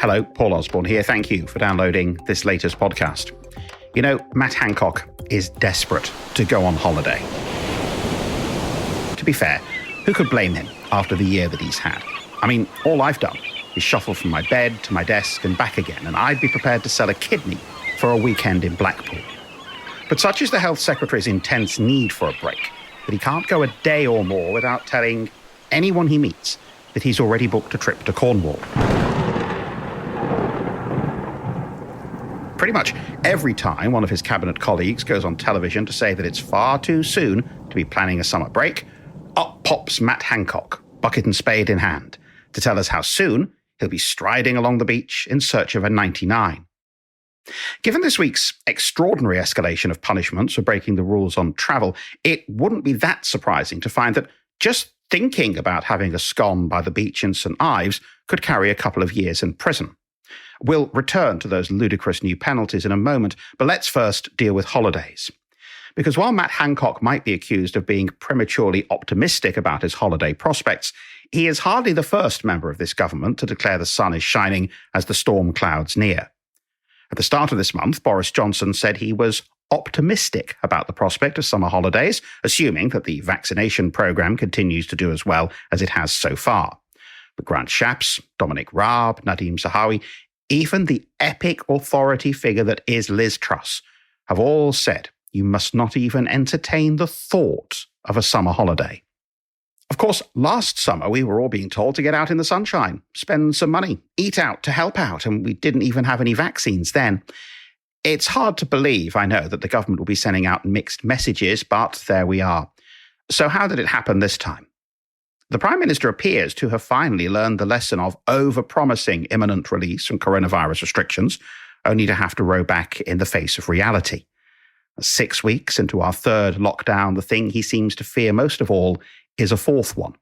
Hello, Paul Osborne here. Thank you for downloading this latest podcast. You know, Matt Hancock is desperate to go on holiday. To be fair, who could blame him after the year that he's had? I mean, all I've done is shuffle from my bed to my desk and back again, and I'd be prepared to sell a kidney for a weekend in Blackpool. But such is the Health Secretary's intense need for a break that he can't go a day or more without telling anyone he meets that he's already booked a trip to Cornwall. Pretty much every time one of his cabinet colleagues goes on television to say that it's far too soon to be planning a summer break, up pops Matt Hancock, bucket and spade in hand, to tell us how soon he'll be striding along the beach in search of a 99. Given this week's extraordinary escalation of punishments for breaking the rules on travel, it wouldn't be that surprising to find that just thinking about having a scone by the beach in St Ives could carry a couple of years in prison. We'll return to those ludicrous new penalties in a moment, but let's first deal with holidays. Because while Matt Hancock might be accused of being prematurely optimistic about his holiday prospects, he is hardly the first member of this government to declare the sun is shining as the storm clouds near. At the start of this month, Boris Johnson said he was optimistic about the prospect of summer holidays, assuming that the vaccination programme continues to do as well as it has so far. But Grant Shapps, Dominic Raab, Nadhim Zahawi, even the epic authority figure that is Liz Truss, have all said you must not even entertain the thought of a summer holiday. Of course, last summer we were all being told to get out in the sunshine, spend some money, eat out to help out, and we didn't even have any vaccines then. It's hard to believe, I know, that the government will be sending out mixed messages, but there we are. So how did it happen this time? The Prime Minister appears to have finally learned the lesson of over-promising imminent release from coronavirus restrictions, only to have to row back in the face of reality. 6 weeks into our third lockdown, the thing he seems to fear most of all is a fourth one.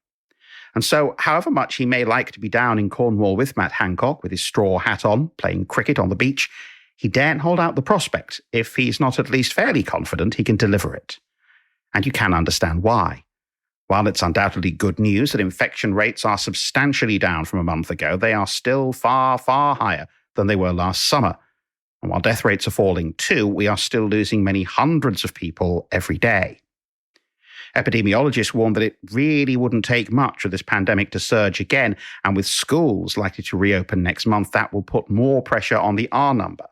And so, however much he may like to be down in Cornwall with Matt Hancock with his straw hat on, playing cricket on the beach, he daren't hold out the prospect if he's not at least fairly confident he can deliver it. And you can understand why. While it's undoubtedly good news that infection rates are substantially down from a month ago, they are still far, far higher than they were last summer. And while death rates are falling too, we are still losing many hundreds of people every day. Epidemiologists warn that it really wouldn't take much for this pandemic to surge again, and with schools likely to reopen next month, that will put more pressure on the R number.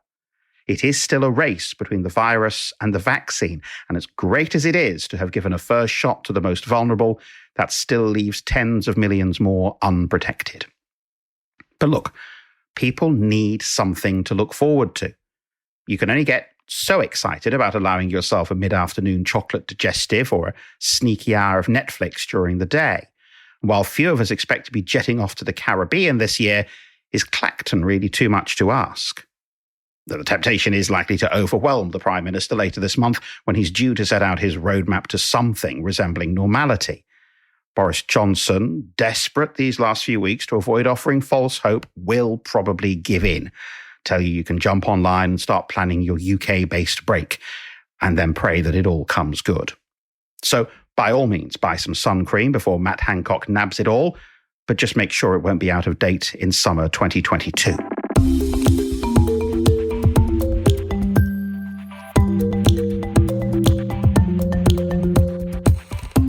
It is still a race between the virus and the vaccine, and as great as it is to have given a first shot to the most vulnerable, that still leaves tens of millions more unprotected. But look, people need something to look forward to. You can only get so excited about allowing yourself a mid-afternoon chocolate digestive or a sneaky hour of Netflix during the day. While few of us expect to be jetting off to the Caribbean this year, is Clacton really too much to ask? The temptation is likely to overwhelm the Prime Minister later this month when he's due to set out his roadmap to something resembling normality. Boris Johnson, desperate these last few weeks to avoid offering false hope, will probably give in. Tell you can jump online and start planning your UK-based break, and then pray that it all comes good. So, by all means, buy some sun cream before Matt Hancock nabs it all, but just make sure it won't be out of date in summer 2022.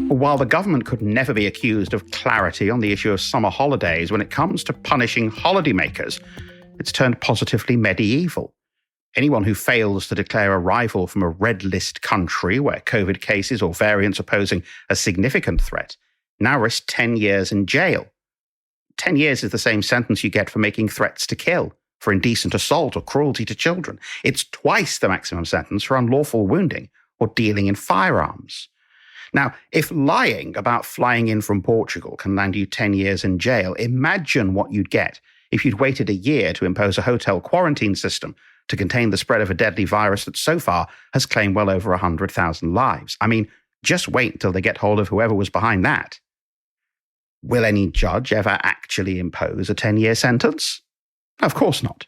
While the government could never be accused of clarity on the issue of summer holidays, when it comes to punishing holidaymakers, it's turned positively medieval. Anyone who fails to declare arrival from a red list country where COVID cases or variants are posing a significant threat now risks 10 years in jail. 10 years is the same sentence you get for making threats to kill, for indecent assault or cruelty to children. It's twice the maximum sentence for unlawful wounding or dealing in firearms. Now, if lying about flying in from Portugal can land you 10 years in jail, imagine what you'd get if you'd waited a year to impose a hotel quarantine system to contain the spread of a deadly virus that so far has claimed well over 100,000 lives. I mean, just wait until they get hold of whoever was behind that. Will any judge ever actually impose a 10-year sentence? Of course not.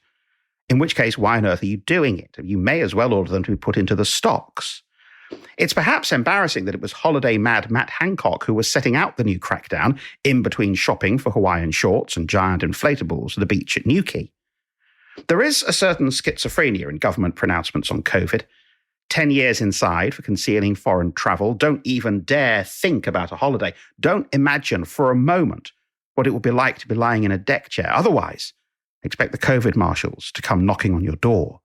In which case, why on earth are you doing it? You may as well order them to be put into the stocks. It's perhaps embarrassing that it was holiday-mad Matt Hancock who was setting out the new crackdown in between shopping for Hawaiian shorts and giant inflatables at the beach at Newquay. There is a certain schizophrenia in government pronouncements on COVID. 10 years inside for concealing foreign travel. Don't even dare think about a holiday. Don't imagine for a moment what it would be like to be lying in a deck chair. Otherwise, expect the COVID marshals to come knocking on your door.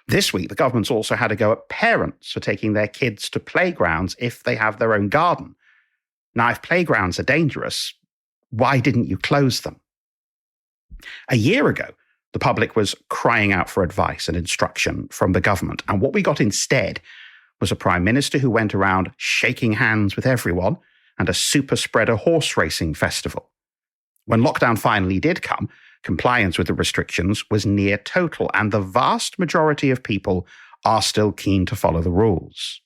This week, the government's also had a go at parents for taking their kids to playgrounds if they have their own garden. Now, if playgrounds are dangerous, why didn't you close them? A year ago, the public was crying out for advice and instruction from the government. And what we got instead was a prime minister who went around shaking hands with everyone and a super spreader horse racing festival. When lockdown finally did come, compliance with the restrictions was near total, and the vast majority of people are still keen to follow the rules.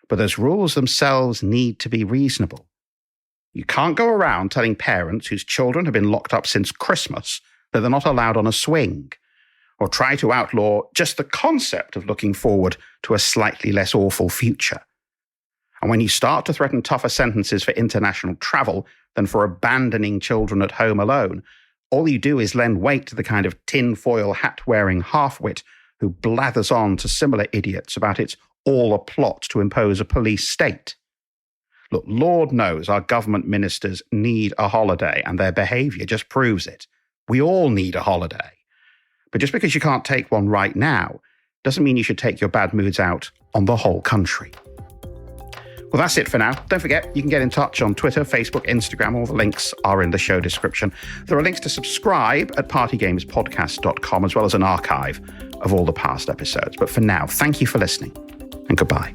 But those rules themselves need to be reasonable. You can't go around telling parents whose children have been locked up since Christmas that they're not allowed on a swing, or try to outlaw just the concept of looking forward to a slightly less awful future. And when you start to threaten tougher sentences for international travel than for abandoning children at home alone, all you do is lend weight to the kind of tinfoil hat-wearing half-wit who blathers on to similar idiots about it's all a plot to impose a police state. Look, Lord knows our government ministers need a holiday, and their behaviour just proves it. We all need a holiday. But just because you can't take one right now doesn't mean you should take your bad moods out on the whole country. Well, that's it for now. Don't forget, you can get in touch on Twitter, Facebook, Instagram. All the links are in the show description. There are links to subscribe at partygamespodcast.com, as well as an archive of all the past episodes. But for now, thank you for listening, and goodbye.